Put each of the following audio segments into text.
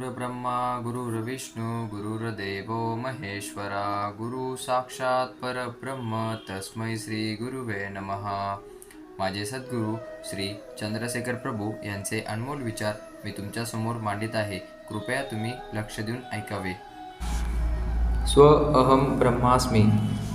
गुरुर्ब्रह्मा गुरुर्विष्णू गुरुर्देवो महेश्वरा गुरु साक्षात परब्रह्म तस्मै श्री गुरुवे नमः. माझे सद्गुरू श्री चंद्रशेखर प्रभू यांचे अनमोल विचार मी तुमच्यासमोर मांडित आहे. कृपया तुम्ही लक्ष देऊन ऐकावे. स्व अहम ब्रह्मास्मी.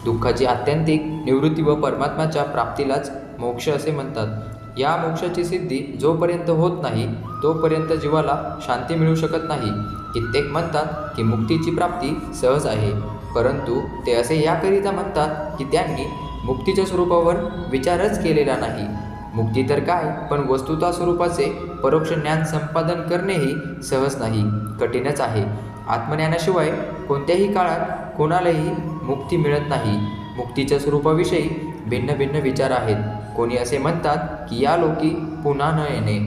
दुःखाची आत्यंतिक निवृत्ती व परमात्म्याच्या प्राप्तीलाच मोक्ष असे म्हणतात. या मोक्षाची सिद्धी जोपर्यंत होत नाही तोपर्यंत जीवाला शांती मिळू शकत नाही. कित्येक म्हणतात की मुक्तीची प्राप्ती सहज आहे, परंतु ते असे याकरिता म्हणतात की त्यांनी मुक्तीच्या स्वरूपावर विचारच केलेला नाही. मुक्ती तर काय, पण वस्तुता स्वरूपाचे परोक्ष ज्ञान संपादन करणेही सहज नाही, कठीणच आहे. आत्मज्ञानाशिवाय कोणत्याही काळात कोणालाही मुक्ती मिळत नाही. मुक्तीच्या स्वरूपाविषयी भिन्न भिन्न विचार आहेत. कोणी असे म्हणतात की या लोकी पुन्हा न येणे,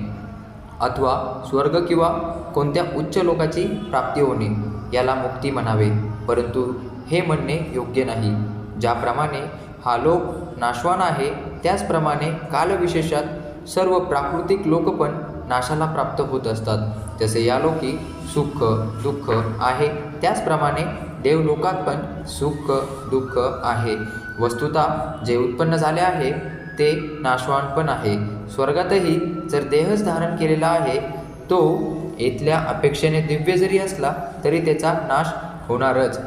अथवा स्वर्ग किंवा कोणत्या उच्च लोकाची प्राप्ती होणे याला मुक्ती म्हणावे, परंतु हे म्हणणे योग्य नाही. ज्याप्रमाणे हा लोक नाशवान आहे त्याचप्रमाणे कालविशेषात सर्व प्राकृतिक लोक पण नाशाला प्राप्त होत असतात. तसे या लोकी सुख दुःख आहे, त्याचप्रमाणे देवलोकात पण सुख दुःख आहे. वस्तुता जे उत्पन्न झाले आहे ते नाशवान पण आहे. स्वर्गातही जर देहच धारण केलेला आहे तो इथल्या अपेक्षेने दिव्य जरी असला तरी त्याचा नाश होणारच.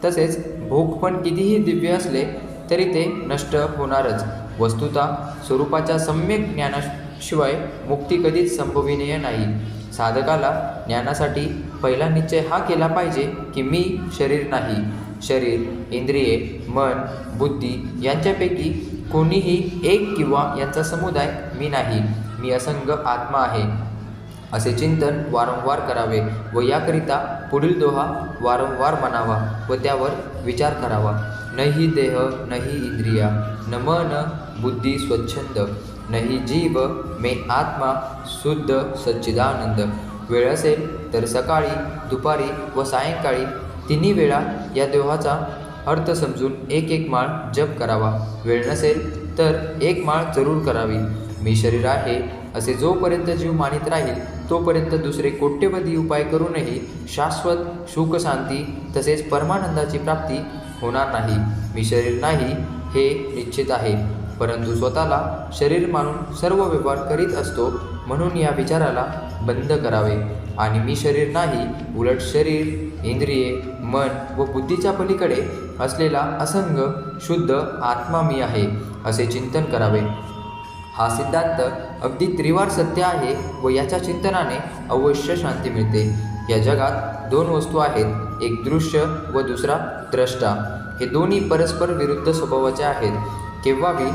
तसेच भोग पण कितीही दिव्य असले तरी ते नष्ट होणारच. वस्तुता स्वरूपाच्या सम्यक ज्ञानाशिवाय मुक्ती कधीच संभवनीय नाही. साधकाला ज्ञानासाठी पहिला निश्चय हा केला पाहिजे की मी शरीर नाही. शरीर, इंद्रिये, मन, बुद्धी यांच्यापैकी कोणीही एक किंवा यांचा समुदाय मी नाही. मी असंग आत्मा आहे असे चिंतन वारंवार करावे व याकरिता पुढील दोहा वारंवार म्हणावा व त्यावर विचार करावा. नहि देह नहि इंद्रिया न मन बुद्धी स्वच्छंद नहि जीव मे आत्मा शुद्ध सच्चिदानंद. वेळ असेल तर सकाळी, दुपारी व सायंकाळी तिन्ही वेळा या दोहाचा अर्थ समजून एक एक माळ जप करावा. वेळ नसेल तर एक माळ जरूर करावी. मी शरीर आहे असे जोपर्यंत जीव मानित राहील तोपर्यंत दुसरे कोट्यवधी उपाय करूनही शाश्वत सुखशांती तसेच परमानंदाची प्राप्ती होणार नाही. मी शरीर नाही हे निश्चित आहे, परंतु स्वतःला शरीर मानून सर्व व्यवहार करीत असतो, म्हणून या विचाराला बंद करावे आणि मी शरीर नाही, उलट शरीर, इंद्रिये, मन व बुद्धीच्या पलीकडे असलेला असंग शुद्ध आत्मा मी आहे असे चिंतन करावे. हा सिद्धांत अगदी त्रिवार सत्य आहे व याच्या चिंतनाने अवश्य शांती मिळते. या जगात दोन वस्तू आहेत, एक दृश्य व दुसरा द्रष्टा. हे दोन्ही परस्पर विरुद्ध स्वभावाचे आहेत. केव्हाही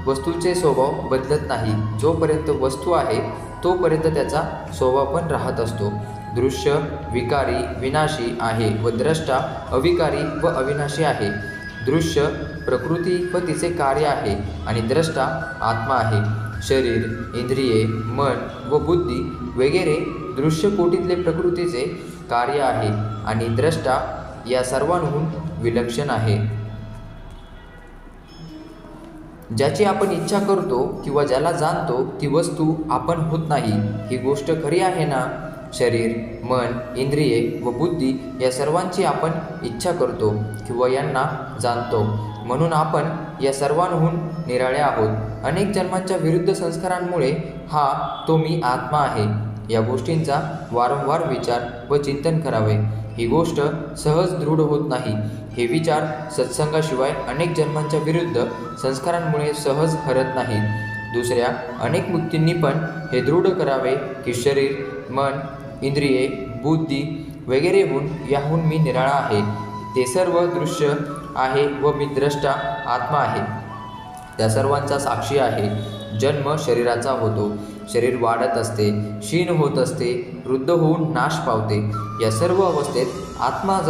वस्तूचे स्वभाव बदलत नाही. जोपर्यंत वस्तू आहे तोपर्यंत त्याचा स्वभाव पण राहत असतो. दृश्य विकारी विनाशी आहे व द्रष्टा अविकारी व अविनाशी आहे. दृश्य प्रकृती व तिचे कार्य आहे आणि द्रष्टा आत्मा आहे. शरीर, इंद्रिये, मन व बुद्धी वगैरे दृश्य कोटीतले प्रकृतीचे कार्य आहे आणि द्रष्टा या सर्वांहून विलक्षण आहे. ज्याची आपण इच्छा करतो किंवा ज्याला जाणतो ती वस्तू आपण होत नाही. ही गोष्ट खरी आहे ना? शरीर, मन, इंद्रिये व बुद्धी या सर्वांची आपण इच्छा करतो किंवा यांना जाणतो, म्हणून आपण या सर्वांहून निराळे आहोत. अनेक जन्मांच्या विरुद्ध संस्कारांमुळे हा तो मी आत्मा आहे या गोष्टींचा वारंवार विचार व चिंतन करावे. ही गोष्ट सहज दृढ होत नाही. हे विचार सत्संगाशिवाय अनेक जन्मांच्या विरुद्ध संस्कारांमुळे सहज हरत नाहीत. दुसऱ्या अनेक मुक्तींनी पण हे दृढ करावे की शरीर, मन, इंद्रिये, बुद्धी वगैरेहून याहून मी निराळा आहे. ते सर्व दृश्य आहे व मी द्रष्टा आत्मा आहे. त्या सर्वांचा साक्षी आहे. जन्म शरीराचा होतो, शरीर वाढत असते, क्षीण होत असते, वृद्ध होऊन नाश पावते. या सर्व अवस्थेत आत्मा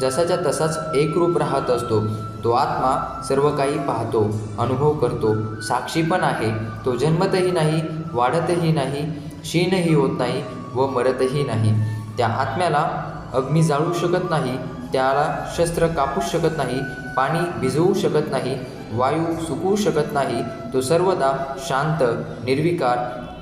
जसाच्या तसाच एकरूप राहत असतो. तो आत्मा सर्व काही पाहतो, अनुभव करतो, साक्षी पण आहे. तो जन्मतही नाही, वाढतही नाही, क्षीणही होत नाही व मरतही नाही. त्या आत्म्याला अग्नी जाळू शकत नाही, त्याला शस्त्र कापू शकत नाही, पाणी भिजवू शकत नाही, वायू सुकवू शकत नाही. तो सर्वदा शांत, निर्विकार,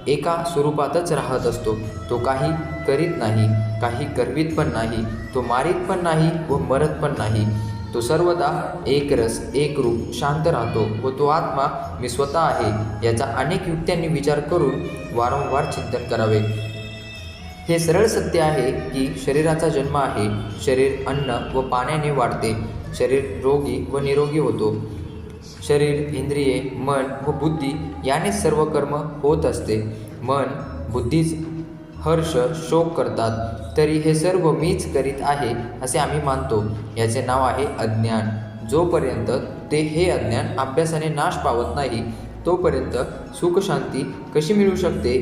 एका स्वरूपातच राहत असतो. तो काही करीत नाही, काही करवीत पण नाही, तो मारीत पण नाही व मरत पण नाही. तो सर्वदा एक रस एक रूप शांत राहतो व तो आत्मा मी स्वतः आहे याचा अनेक युक्त्यांनी विचार करून वारंवार चिंतन करावे. हे सरळ सत्य आहे की शरीराचा जन्म आहे. शरीर अन्न व पाण्याने वाढते. शरीर रोगी व निरोगी होतो. शरीर, इंद्रिये, मन व बुद्धी यानेच सर्व कर्म होत असते. मन, बुद्धीच हर्ष, शोक करतात. तरी हे सर्व मीच करीत आहे असे आम्ही मानतो. याचे नाव आहे अज्ञान. जोपर्यंत ते हे अज्ञान अभ्यासाने नाश पावत नाही तोपर्यंत सुखशांती कशी मिळू शकते?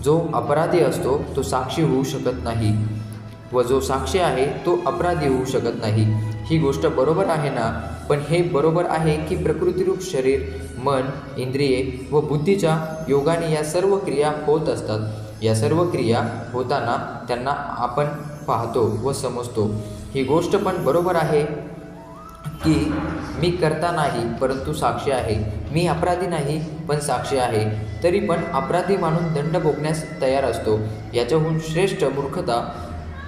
जो अपराधी असतो तो साक्षी होऊ शकत नाही व जो साक्षी आहे तो अपराधी होऊ शकत नाही. ही गोष्ट बरोबर आहे ना? पण हे बरोबर आहे की प्रकृतीरूप शरीर, मन, इंद्रिये व बुद्धीच्या योगाने या सर्व क्रिया होत असतात. या सर्व क्रिया होताना त्यांना आपण पाहतो व समजतो. ही गोष्ट पण बरोबर आहे की मी करता नाही परंतु साक्षी आहे. मी अपराधी नाही पण साक्षी आहे. तरी पण अपराधी मानून दंड भोगण्यास तयार असतो. याच्याहून श्रेष्ठ मूर्खता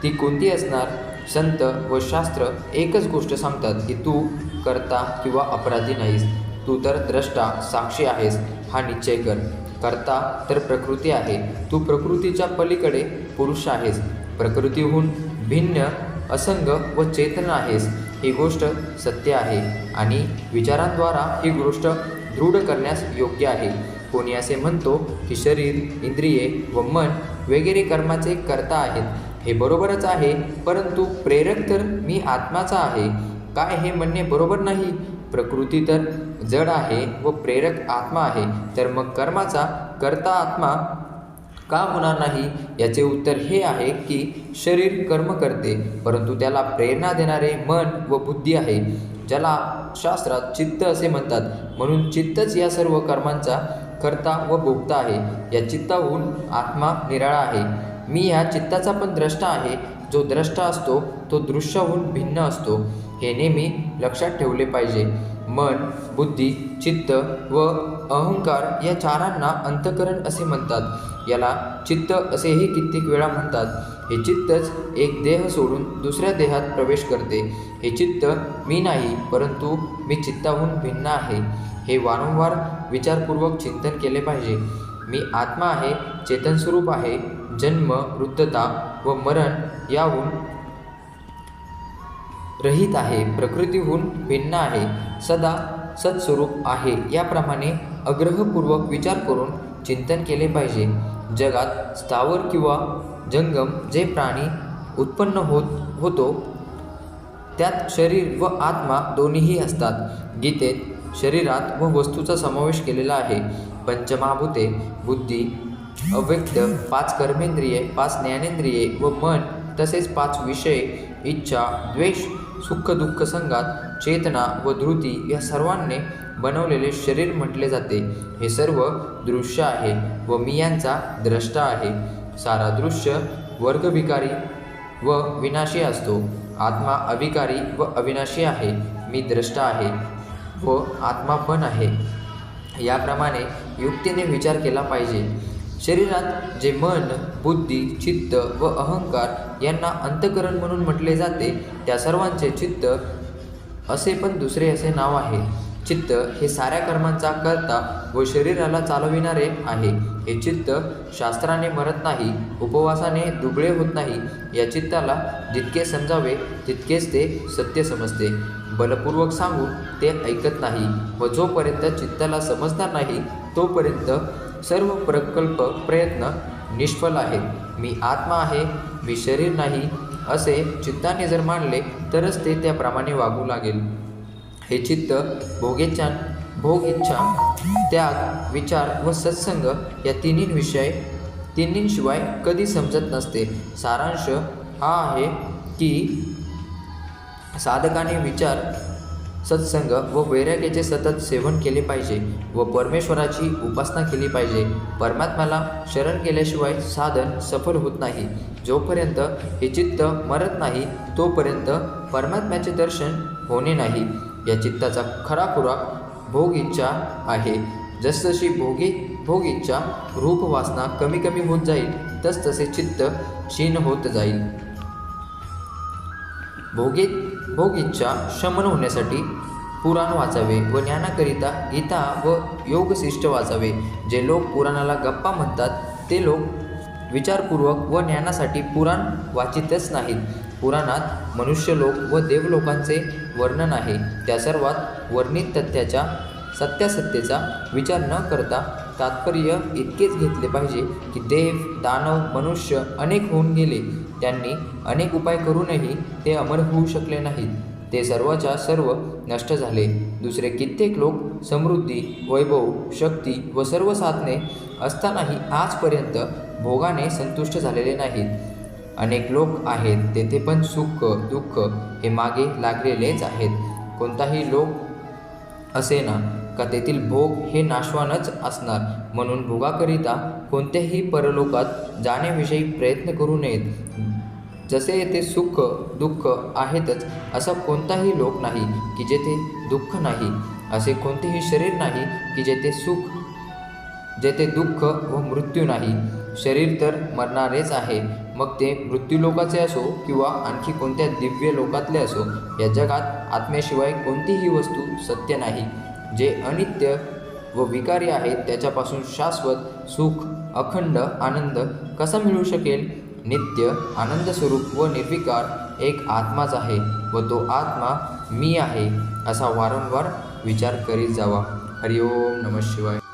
ती कोणती असणार? संत व शास्त्र एकच गोष्ट सांगतात की तू करता किंवा अपराधी नाहीस. तू तर द्रष्टा साक्षी आहेस हा निश्चय कर. करता तर प्रकृती आहे. तू प्रकृतीच्या पलीकडे पुरुष आहेस. प्रकृतीहून भिन्न असंग व चेतन आहेस. ही गोष्ट सत्य आहे आणि विचारांद्वारा ही गोष्ट दृढ करण्यास योग्य आहे. कोणी असे म्हणतो की शरीर, इंद्रिये व मन वगैरे कर्माचे कर्ता आहेत. हे बरोबरच आहे, परंतु प्रेरक तर मी आत्माचा आहे. काय हे म्हणणे बरोबर नाही? प्रकृती तर जड आहे व प्रेरक आत्मा आहे. तर मग कर्माचा कर्ता आत्मा का होणार नाही? याचे उत्तर हे आहे की शरीर कर्म करते परंतु त्याला प्रेरणा देणारे मन व बुद्धी आहे, ज्याला शास्त्रात चित्त असे म्हणतात. म्हणून चित्तच या सर्व कर्मांचा कर्ता व भोगता आहे. या चित्ताहून आत्मा निराळा आहे. मी या चित्ताचा पण द्रष्टा आहे. जो द्रष्टा असतो तो दृश्याहून भिन्न असतो. हे नेहमी लक्षात ठेवले पाहिजे. मन, बुद्धी, चित्त व अहंकार या चारांना अंतःकरण असे म्हणतात. याला चित्त असेही कित्येक वेळा म्हणतात. हे चित्तच एक देह सोडून दुसऱ्या देहात प्रवेश करते. हे चित्त मी नाही परंतु मी चित्ताहून भिन्न आहे. हे वारंवार विचारपूर्वक चिंतन केले पाहिजे. मी आत्मा आहे, चेतनस्वरूप आहे. जन्म, वृद्धता व मरण याहून रहित आहे. प्रकृतीहून भिन्न आहे. सदा सत्स्वरूप आहे. याप्रमाणे आग्रहपूर्वक विचार करून चिंतन केले पाहिजे. जगात स्थावर किंवा जंगम जे प्राणी उत्पन्न होतो त्यात शरीर व आत्मा दोन्हीही असतात. गीतेत शरीरात व वस्तूचा समावेश केलेला आहे. पंचमहाभूते, बुद्धी, अव्यक्त, 5 कर्मेंद्रिये, 5 ज्ञानेंद्रिये व मन, तसेच 5 विषय, इच्छा, द्वेष, सुख दुःख संघात, चेतना व धृती या सर्वांनी बनवलेले शरीर म्हटले जाते. हे सर्व दृश्य आहे व मी यांचा द्रष्टा आहे. सारा दृश्य वर्गविकारी व विनाशी असतो. आत्मा अविकारी व अविनाशी आहे. मी द्रष्टा आहे व आत्मा पण आहे. याप्रमाणे युक्तीने विचार केला पाहिजे. शरीरात जे मन, बुद्धी, चित्त व अहंकार यांना अंतःकरण म्हणून म्हटले जाते त्या सर्वांचे चित्त असे पण दुसरे असे नाव आहे. चित्त हे साऱ्या कर्मांचा कर्ता व शरीराला चालविणारे आहे. हे चित्त शास्त्राने मरत नाही, उपवासाने दुबळे होत नाही. या चित्ताला जितके समजावे तितकेच ते सत्य समजते. बलपूर्वक सांगून ते ऐकत नाही व जोपर्यंत चित्ताला समजणार नाही तोपर्यंत सर्व प्रकल्प प्रयत्न निष्फल आहेत. मी आत्मा आहे, मी शरीर नाही असे चित्ताने जर मानले तरच ते त्याप्रमाणे वागू लागेल. हे चित्त भोग इच्छा, त्याग, विचार व सत्संग या तिन्हींशिवाय कधी समजत नसते. सारांश हा आहे की साधकाने विचार, सत्संग व वैराग्याचे सतत सेवन केले पाहिजे व परमेश्वराची उपासना केली पाहिजे. परमात्म्याला शरण गेल्याशिवाय साधन सफल होत नाही. जोपर्यंत हे चित्त मरत नाही तोपर्यंत परमात्म्याचे दर्शन होणे नाही. या चित्ताचा खरा खुराक भोग इच्छा आहे. जसजशी भोग इच्छा रूप वासना कमी कमी होत जाईल तसतसे चित्त क्षीण होत जाईल. भोग इच्छा शमन होण्यासाठी पुराण वाचावे व ज्ञानाकरिता गीता व योगशिष्ट वाचावे. जे लोक पुराणाला गप्पा म्हणतात ते लोक विचारपूर्वक व ज्ञानासाठी पुराण वाचितच नाहीत. पुराणात मनुष्यलोक व देवलोकांचे वर्णन आहे. त्या सर्वात वर्णित तथ्याच्या सत्यासत्यतेचा विचार न करता तात्पर्य इतकेच घेतले पाहिजे की देव दानव मनुष्य अनेक होऊन गेले. त्यांनी अनेक उपाय करूनही ते अमर होऊ शकले नाहीत. ते सर्वच्या सर्व नष्ट झाले. दुसरे कित्येक लोक समृद्धी वैभव शक्ती व सर्व साधने असतानाही आजपर्यंत भोगाने संतुष्ट झालेले नाहीत. अनेक लोक आहेत तेथे पण सुख दुःख हे मागे लागलेलेच आहेत. कोणताही लोक असे ना का तेथील भोग हे नाशवानच असणार. म्हणून भोगाकरिता कोणत्याही परलोकात जाण्याविषयी प्रयत्न करू नयेत. जसे येथे सुख दुःख आहेतच असा कोणताही लोक नाही की जेथे दुःख नाही. असे कोणतेही शरीर नाही की जेथे दुःख व मृत्यू नाही. शरीर तर मरणारेच आहे. मग ते मृत्यूलोकाचे असो किंवा आणखी कोणत्या दिव्य लोकातले असो. या जगात आत्म्याशिवाय कोणतीही वस्तू सत्य नाही. जे अनित्य व विकारी आहे त्याच्यापासून शाश्वत सुख अखंड आनंद कसा मिळू शकेल. नित्य आनंद स्वरूप व निर्विकार एक आत्माच आहे व तो आत्मा मी आहे असा वारंवार विचार करीत जावा. हरिओम नमः शिवाय.